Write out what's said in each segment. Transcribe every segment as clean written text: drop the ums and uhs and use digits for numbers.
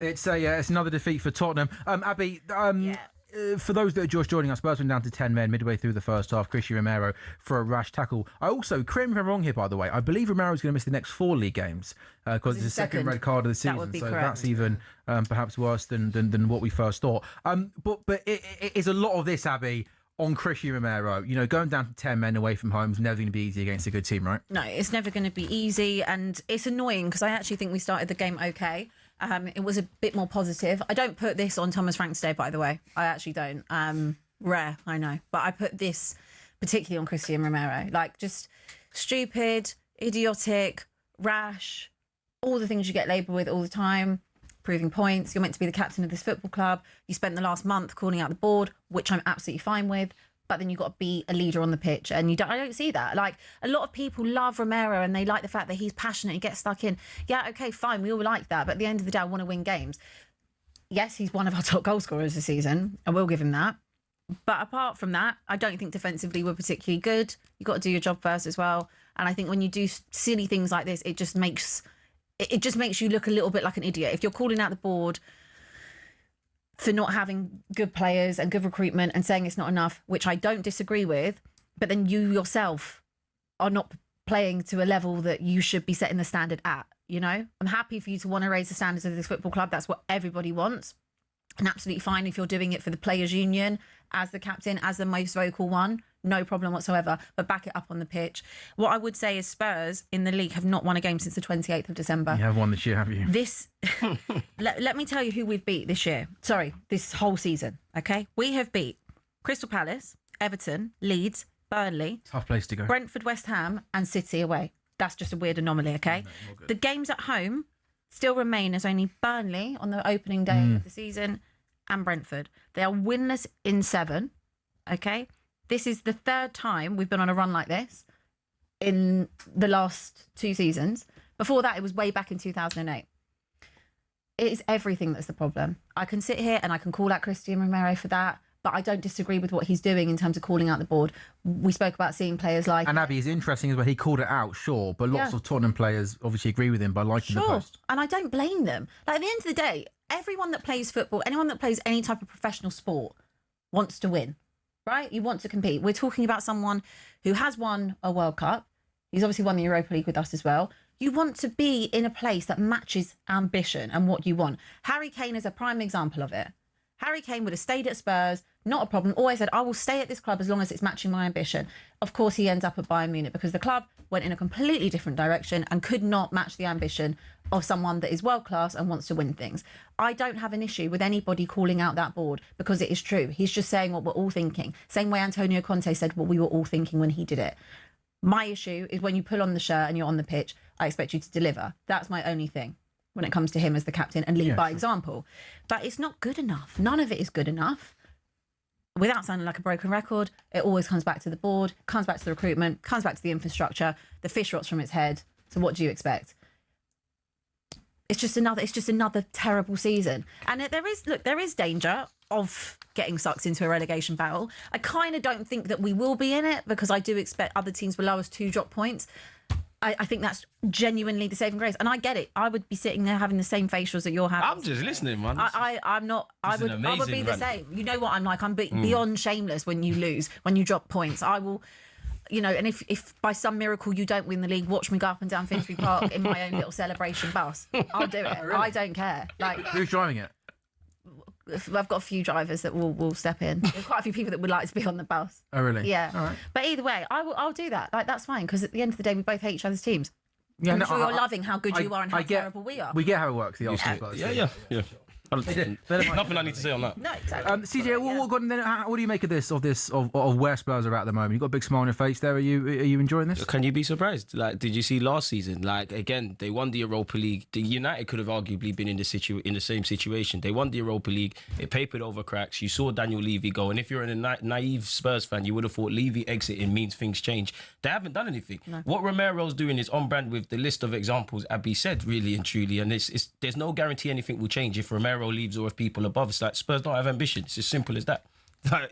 It's another defeat for Tottenham. Abby, for those that are just joining us, Spurs went down to 10 men midway through the first half. Christian Romero for a rash tackle. Correct me if I'm wrong here, by the way, I believe Romero's going to miss the next 4 league games because it's his second red card of the season. So correct. That's even perhaps worse than what we first thought. But it is a lot of this, Abby, on Christian Romero. You know, going down to 10 men away from home is never going to be easy against a good team, right? No, it's never going to be easy, and it's annoying because I actually think we started the game okay. It was a bit more positive. I don't put this on Thomas Frank today, by the way. I actually don't. Rare, I know. But I put this particularly on Christian Romero. Like, just stupid, idiotic, rash, all the things you get labelled with all the time, proving points. You're meant to be the captain of this football club. You spent the last month calling out the board, which I'm absolutely fine with. But then you've got to be a leader on the pitch. And I don't see that. Like, a lot of people love Romero and they like the fact that he's passionate, he gets stuck in. Yeah, okay, fine, we all like that. But at the end of the day, I want to win games. Yes, he's one of our top goal scorers this season. I will give him that. But apart from that, I don't think defensively we're particularly good. You've got to do your job first as well. And I think when you do silly things like this, it just makes you look a little bit like an idiot. If you're calling out the board for not having good players and good recruitment and saying it's not enough, which I don't disagree with, but then you yourself are not playing to a level that you should be setting the standard at, you know? I'm happy for you to want to raise the standards of this football club. That's what everybody wants. And absolutely fine if you're doing it for the players' union, as the captain, as the most vocal one, no problem whatsoever, but back it up on the pitch. What I would say is Spurs in the league have not won a game since the 28th of December. You have won this year, have you? Let me tell you who we've beat this year. Sorry, this whole season, okay? We have beat Crystal Palace, Everton, Leeds, Burnley. Tough place to go. Brentford, West Ham and City away. That's just a weird anomaly, okay? No, the games at home still remain as only Burnley on the opening day of the season and Brentford. They are winless in 7, okay? This is the 3rd time we've been on a run like this in the last 2 seasons. Before that, it was way back in 2008. It is everything that's the problem. I can sit here and I can call out Christian Romero for that, but I don't disagree with what he's doing in terms of calling out the board. We spoke about seeing players like... And Abby, is interesting as well. He called it out, sure, but lots of Tottenham players obviously agree with him by liking the post. And I don't blame them. Like, at the end of the day, everyone that plays football, anyone that plays any type of professional sport wants to win, right? You want to compete. We're talking about someone who has won a World Cup. He's obviously won the Europa League with us as well. You want to be in a place that matches ambition and what you want. Harry Kane is a prime example of it. Harry Kane would have stayed at Spurs, not a problem. Always said, I will stay at this club as long as it's matching my ambition. Of course, he ends up at Bayern Munich because the club went in a completely different direction and could not match the ambition of someone that is world-class and wants to win things. I don't have an issue with anybody calling out that board because it is true. He's just saying what we're all thinking. Same way Antonio Conte said what we were all thinking when he did it. My issue is when you pull on the shirt and you're on the pitch, I expect you to deliver. That's my only thing when it comes to him as the captain and lead by example. But it's not good enough. None of it is good enough. Without sounding like a broken record, it always comes back to the board, comes back to the recruitment, comes back to the infrastructure. The fish rots from its head. So what do you expect? It's just another terrible season. And there is danger of getting sucked into a relegation battle. I kind of don't think that we will be in it because I do expect other teams below us to drop points. I think that's genuinely the saving grace. And I get it. I would be sitting there having the same facials that you're having. I'm just listening, man. I'm not. I would be the same. You know what I'm like. I'm beyond shameless when you lose, when you drop points. I will, you know, and if by some miracle you don't win the league, watch me go up and down Finsbury Park in my own little celebration bus. I'll do it. Really? I don't care. Like, who's driving it? I've got a few drivers that will step in. There's quite a few people that would like to be on the bus. Oh, really? Yeah. All right. But either way, I'll do that. Like, that's fine because at the end of the day, we both hate each other's teams. Yeah, I'm sure you're loving how good you are and how terrible we are. We get how it works. The Arsenal Spurs. Yeah. Nothing I need to say on that. No, exactly. CJ, what do you make of this? Of where Spurs are at the moment? You've got a big smile on your face there. Are you enjoying this? Can you be surprised? Like, did you see last season? Like, again, they won the Europa League. The United could have arguably been in the same situation. They won the Europa League. It papered over cracks. You saw Daniel Levy go, and if you're a naive Spurs fan, you would have thought Levy exiting means things change. They haven't done anything. No. What Romero's doing is on brand with the list of examples Abbi said, really and truly. And there's no guarantee anything will change if Romero leaves or if people above. It's like Spurs don't have ambition. It's as simple as that.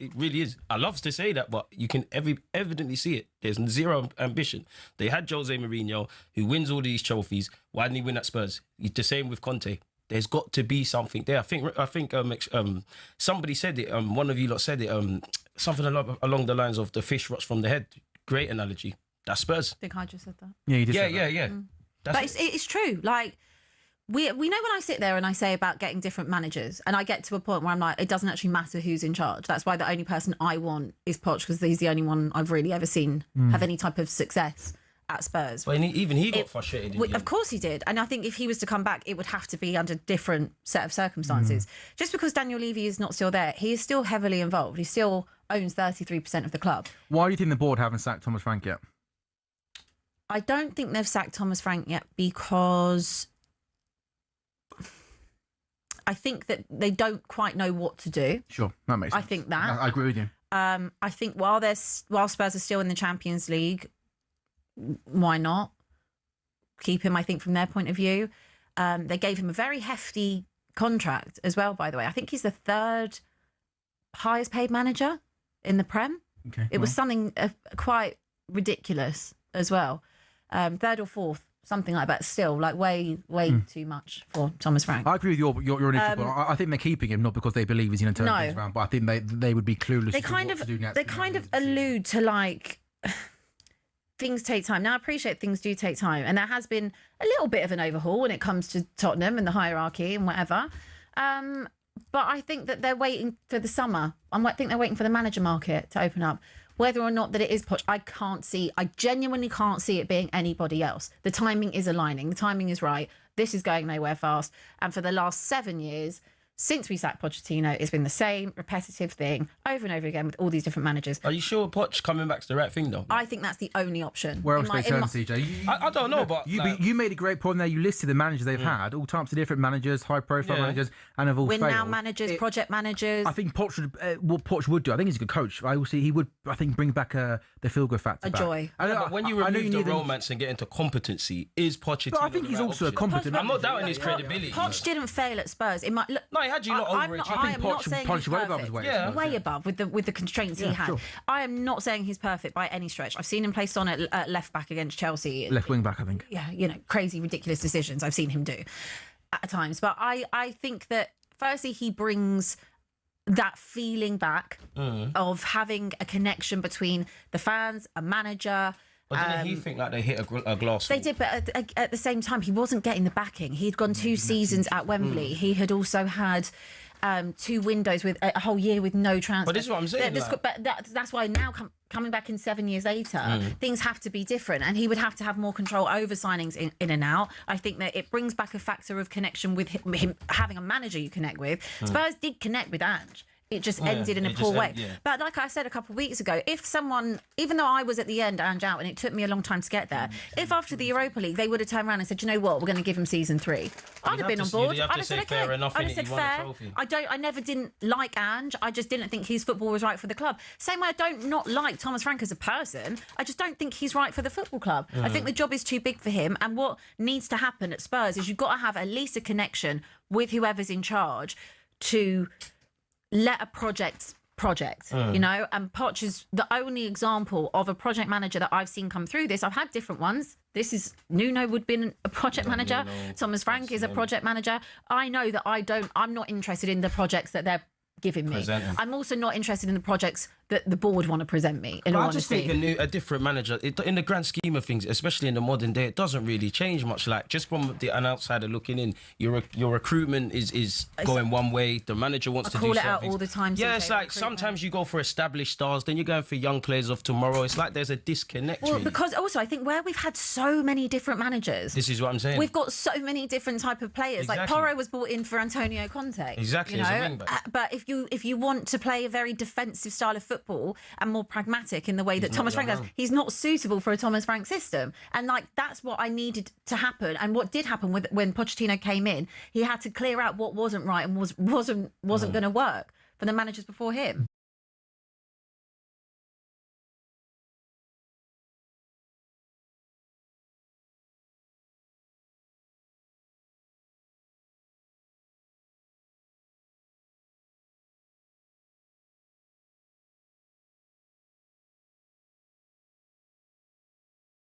It really is. I love to say that, but you can evidently see it. There's zero ambition. They had Jose Mourinho, who wins all these trophies. Why didn't he win at Spurs? The same with Conte. There's got to be something there. I think somebody said it. One of you lot said it. Something along the lines of the fish rots from the head. Great analogy. That's Spurs. I think I just said that. Yeah, you did. Yeah. But it's true. Like we know when I sit there and I say about getting different managers, and I get to a point where I'm like, it doesn't actually matter who's in charge. That's why the only person I want is Poch, because he's the only one I've really ever seen have any type of success at Spurs. But even he got frustrated. Of course he did. And I think if he was to come back, it would have to be under different set of circumstances. Just because Daniel Levy is not still there, he is still heavily involved. He still owns 33% of the club. Why do you think the board haven't sacked Thomas Frank yet? I don't think they've sacked Thomas Frank yet because I think that they don't quite know what to do. Sure, that makes sense. I think that. I agree with you. I think while Spurs are still in the Champions League, why not keep him? I think from their point of view, they gave him a very hefty contract as well. By the way, I think he's the third highest paid manager in the Prem. Okay, it was something quite ridiculous as well. Third or fourth, something like that. Still, like way too much for Thomas Frank. I agree with your initial point. I think they're keeping him not because they believe he's going to turn things around, but I think they would be clueless. They kind of allude to like. Things take time. Now, I appreciate things do take time. And there has been a little bit of an overhaul when it comes to Tottenham and the hierarchy and whatever. But I think that they're waiting for the summer. I think they're waiting for the manager market to open up. Whether or not that it is Poch, I genuinely can't see it being anybody else. The timing is aligning. The timing is right. This is going nowhere fast. And for the last 7 years, since we sacked Pochettino, it's been the same repetitive thing over and over again with all these different managers. Are you sure Poch coming back's the right thing, though? I think that's the only option. Where else they turn, CJ? I don't know, but... You made a great point there. You listed the managers they've had, all types of different managers, high-profile managers, and have all failed. Win-now managers, project managers. I think Poch what Poch would do, I think he's a good coach. He would, I think, bring back the feel-good factor. Joy. But when you remove the romance and get into competency, is Pochettino But I think he's also a competent... I'm not doubting his credibility. Poch didn't fail at Spurs. No, he had you lot over it. I think Poch way above his weight. Yeah. Way above with the constraints he had. Sure. I am not saying he's perfect by any stretch. I've seen him placed on at left back against Chelsea. Left wing back, I think. Yeah, crazy, ridiculous decisions I've seen him do at times. But I think that firstly he brings that feeling back of having a connection between the fans, a manager. But didn't he think like they hit a glass wall? They did, but at the same time, he wasn't getting the backing. He'd gone 2 seasons at Wembley. He had also had 2 windows with a whole year with no transfer. But this is what I'm saying. But that's why now coming back in 7 years later, things have to be different, and he would have to have more control over signings in and out. I think that it brings back a factor of connection with him having a manager you connect with. Spurs did connect with Ange. It just ended in a poor way. But like I said a couple of weeks ago, if someone, even though I was at the end, Ange out, and it took me a long time to get there, if after the Europa League they would have turned around and said, you know what, we're going to give him season 3, I'd have been on board. I'd have said, okay. I'd have said fair. I never didn't like Ange. I just didn't think his football was right for the club. Same way I don't not like Thomas Frank as a person. I just don't think he's right for the football club. I think the job is too big for him. And what needs to happen at Spurs is you've got to have at least a connection with whoever's in charge to let a project, and Poch is the only example of a project manager that I've seen come through this. I've had different ones. Nuno would have been a project manager. Thomas Frank is a project manager. I know that I'm not interested in the projects that they're giving me. I'm also not interested in the projects that the board want to present me. I just think a different manager, in the grand scheme of things, especially in the modern day, it doesn't really change much. Like just from an outsider looking in, your recruitment is going one way. The manager wants to do something. I call it out all the time. Yeah, it's like sometimes you go for established stars, then you're going for young players of tomorrow. It's like there's a disconnect. Well, because also I think where we've had so many different managers. This is what I'm saying. We've got so many different type of players. Exactly. Like Porro was brought in for Antonio Conte. Exactly. As a wing back. But if you want to play a very defensive style of football and more pragmatic in the way that Thomas Frank does, he's not suitable for a Thomas Frank system. And like that's what I needed to happen. And what did happen when Pochettino came in, he had to clear out what wasn't right and wasn't going to work for the managers before him.